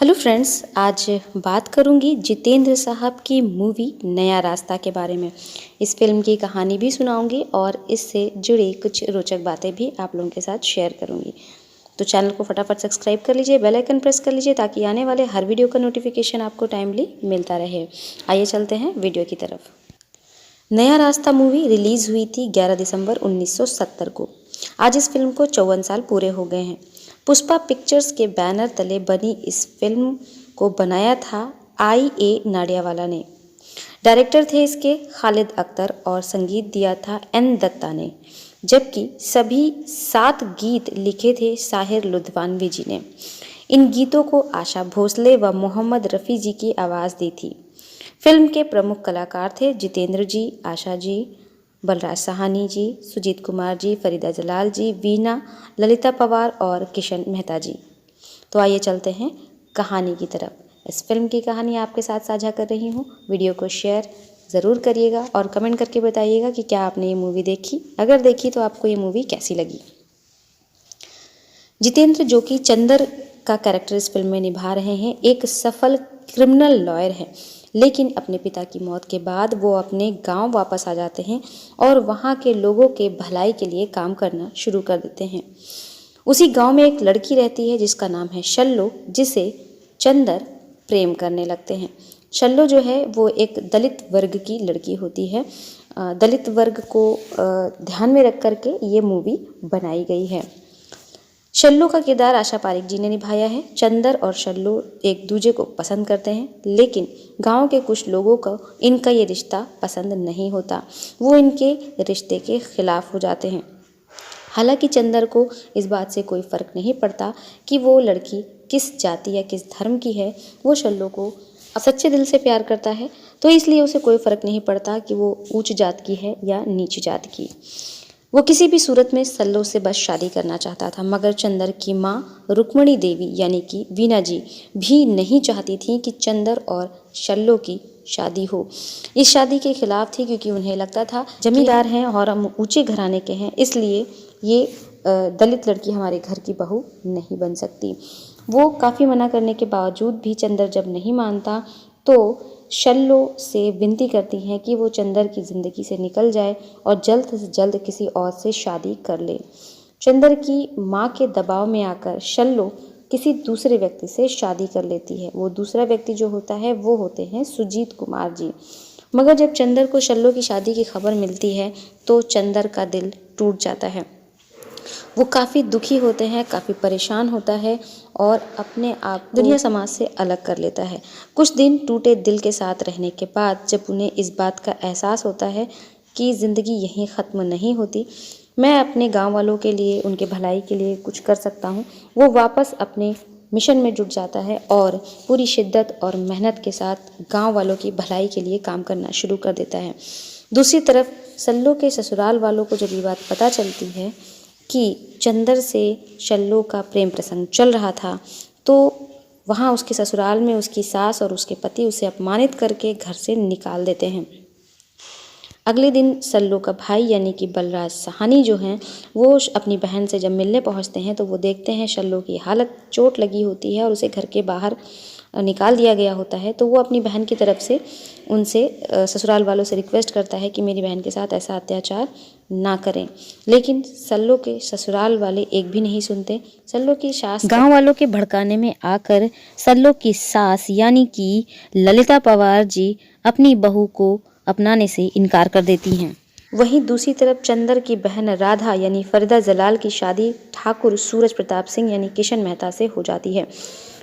Hello friends, आज बात करूंगी जितेंद्र साहब की मूवी नया रास्ता के बारे में। इस फिल्म की कहानी भी सुनाऊंगी और इससे जुड़ी कुछ रोचक बातें भी आप लोगों के साथ शेयर करूंगी। तो चैनल को फटाफट सब्सक्राइब कर लीजिए, बेल आइकन प्रेस कर लीजिए ताकि आने वाले हर वीडियो का नोटिफिकेशन आपको टाइमली मिलता रहे। आइए चलते हैं वीडियो की तरफ। नया रास्ता मूवी रिलीज़ हुई थी 11 दिसंबर 1970 को। आज इस फिल्म को 54 साल पूरे हो गए हैं। पुष्पा पिक्चर्स के बैनर तले बनी इस फिल्म को बनाया था IA नाडियावाला ने। डायरेक्टर थे इसके खालिद अख्तर और संगीत दिया था N दत्ता ने, जबकि सभी 7 गीत लिखे थे साहिर लुधियानवी जी ने। इन गीतों को आशा भोसले व मोहम्मद रफ़ी जी की आवाज़ दी थी। फिल्म के प्रमुख कलाकार थे जितेंद्र जी, आशा जी, बलराज साहनी जी, सुजीत कुमार जी, फरीदा जलाल जी, वीना, ललिता पवार और किशन मेहता जी। तो आइए चलते हैं कहानी की तरफ। इस फिल्म की कहानी आपके साथ साझा कर रही हूँ। वीडियो को शेयर ज़रूर करिएगा और कमेंट करके बताइएगा कि क्या आपने ये मूवी देखी। अगर देखी तो आपको ये मूवी कैसी लगी। जितेंद्र, जो कि चंदर का कैरेक्टर इस फिल्म में निभा रहे हैं, एक सफल क्रिमिनल लॉयर है, लेकिन अपने पिता की मौत के बाद वो अपने गांव वापस आ जाते हैं और वहां के लोगों के भलाई के लिए काम करना शुरू कर देते हैं। उसी गांव में एक लड़की रहती है जिसका नाम है शल्लो, जिसे चंदर प्रेम करने लगते हैं। शल्लो जो है वो एक दलित वर्ग की लड़की होती है। दलित वर्ग को ध्यान में रख करके ये मूवी बनाई गई है। शल्लो का किरदार आशा पारिक जी ने निभाया है। चंदर और शल्लो एक दूसरे को पसंद करते हैं, लेकिन गांव के कुछ लोगों को इनका ये रिश्ता पसंद नहीं होता। वो इनके रिश्ते के खिलाफ हो जाते हैं। हालांकि चंदर को इस बात से कोई फ़र्क नहीं पड़ता कि वो लड़की किस जाति या किस धर्म की है। वो शल्लो को सच्चे दिल से प्यार करता है, तो इसलिए उसे कोई फ़र्क नहीं पड़ता कि वो ऊंच जात की है या नीच जात की। वो किसी भी सूरत में शल्लो से बस शादी करना चाहता था, मगर चंदर की माँ रुक्मणी देवी यानी कि वीना जी भी नहीं चाहती थी कि चंदर और शल्लो की शादी हो। इस शादी के खिलाफ थी, क्योंकि उन्हें लगता था जमींदार हैं और हम ऊंचे घराने के हैं, इसलिए ये दलित लड़की हमारे घर की बहू नहीं बन सकती। वो काफ़ी मना करने के बावजूद भी चंदर जब नहीं मानता तो शल्लो से विनती करती हैं कि वो चंदर की ज़िंदगी से निकल जाए और जल्द से जल्द किसी और से शादी कर ले। चंदर की माँ के दबाव में आकर शल्लो किसी दूसरे व्यक्ति से शादी कर लेती है। वो दूसरा व्यक्ति जो होता है वो होते हैं सुजीत कुमार जी। मगर जब चंदर को शल्लो की शादी की खबर मिलती है तो चंदर का दिल टूट जाता है। वो काफ़ी दुखी होते हैं, काफ़ी परेशान होता है और अपने आप दुनिया समाज से अलग कर लेता है। कुछ दिन टूटे दिल के साथ रहने के बाद जब उन्हें इस बात का एहसास होता है कि ज़िंदगी यहीं ख़त्म नहीं होती, मैं अपने गांव वालों के लिए, उनके भलाई के लिए कुछ कर सकता हूँ, वो वापस अपने मिशन में जुट जाता है और पूरी शिद्दत और मेहनत के साथ गांव वालों की भलाई के लिए काम करना शुरू कर देता है। दूसरी तरफ शल्लो के ससुराल वालों को जब ये बात पता चलती है कि चंदर से शल्लो का प्रेम प्रसंग चल रहा था, तो वहाँ उसके ससुराल में उसकी सास और उसके पति उसे अपमानित करके घर से निकाल देते हैं। अगले दिन शल्लो का भाई यानी कि बलराज साहनी जो हैं, वो अपनी बहन से जब मिलने पहुँचते हैं तो वो देखते हैं शल्लो की हालत, चोट लगी होती है और उसे घर के बाहर निकाल दिया गया होता है। तो वो अपनी बहन की तरफ से उनसे ससुराल वालों से रिक्वेस्ट करता है कि मेरी बहन के साथ ऐसा अत्याचार ना करें, लेकिन शल्लो के ससुराल वाले एक भी नहीं सुनते। शल्लो की सास गांव वालों के भड़काने में आकर शल्लो की सास यानी कि ललिता पवार जी अपनी बहू को अपनाने से इनकार कर देती हैं। वहीं दूसरी तरफ चंदर की बहन राधा यानी फरीदा जलाल की शादी ठाकुर सूरज प्रताप सिंह यानी किशन मेहता से हो जाती है।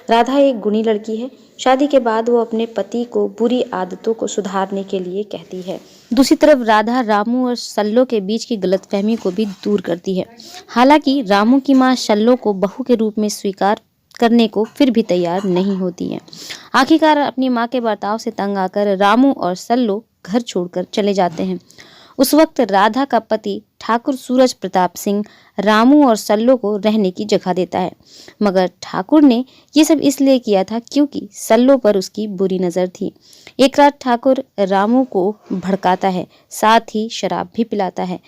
राधा एक गुणी लड़की है। शादी के बाद वो अपने पति को बुरी आदतों को सुधारने के लिए कहती है। दूसरी तरफ राधा रामू और शल्लो के बीच की गलतफहमी को भी दूर करती है। हालांकि रामू की मां शल्लो को बहू के रूप में स्वीकार करने को फिर भी तैयार नहीं होती है। आखिरकार अपनी मां के बर्ताव से तंग आकर रामू और शल्लो घर छोड़कर चले जाते हैं। उस वक्त राधा का पति ठाकुर सूरज प्रताप सिंह रामू और शल्लो को रहने की जगह देता है, मगर ठाकुर ने ये सब इसलिए किया था क्योंकि शल्लो पर उसकी बुरी नज़र थी। एक रात ठाकुर रामू को भड़काता है, साथ ही शराब भी पिलाता है।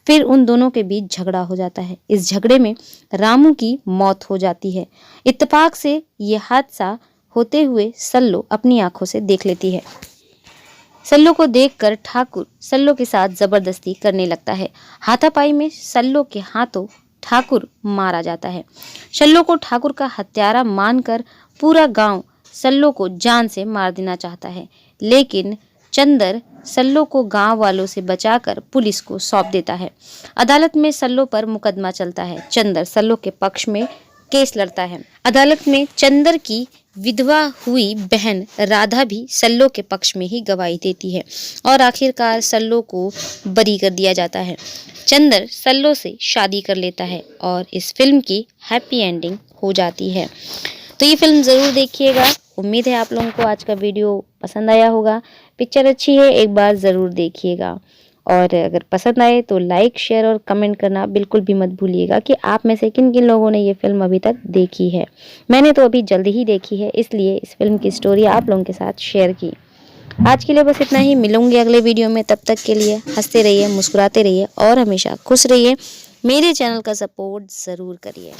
फिर उन दोनों के बीच झगड़ा हो जाता है। इस झगड़े में रामू की मौत हो जाती है। इत्तेफाक से ये हादसा होते हुए सल्लो अपनी आंखों से देख लेती है। सल्लो को देखकर ठाकुर सल्लो के साथ जबरदस्ती करने लगता है। हाथापाई में सल्लो के हाथों ठाकुर मारा जाता है। सल्लो को ठाकुर का हत्यारा मानकर पूरा गांव सल्लो को जान से मार देना चाहता है, लेकिन चंदर सल्लो को गांव वालों से बचाकर पुलिस को सौंप देता है। अदालत में सल्लो पर मुकदमा चलता है। चंदर सल्लो के पक्ष में केस लड़ता है। अदालत में चंदर की विधवा हुई बहन राधा भी सल्लो के पक्ष में ही गवाही देती है और आखिरकार सल्लो को बरी कर दिया जाता है। चंदर सल्लो से शादी कर लेता है और इस फिल्म की हैप्पी एंडिंग हो जाती है। तो ये फिल्म ज़रूर देखिएगा। उम्मीद है आप लोगों को आज का वीडियो पसंद आया होगा। पिक्चर अच्छी है, एक बार ज़रूर देखिएगा और अगर पसंद आए तो लाइक, शेयर और कमेंट करना बिल्कुल भी मत भूलिएगा कि आप में से किन किन लोगों ने ये फिल्म अभी तक देखी है। मैंने तो अभी जल्दी ही देखी है, इसलिए इस फिल्म की स्टोरी आप लोगों के साथ शेयर की। आज के लिए बस इतना ही। मिलूंगी अगले वीडियो में। तब तक के लिए हंसते रहिए, मुस्कुराते रहिए और हमेशा खुश रहिए। मेरे चैनल का सपोर्ट ज़रूर करिए।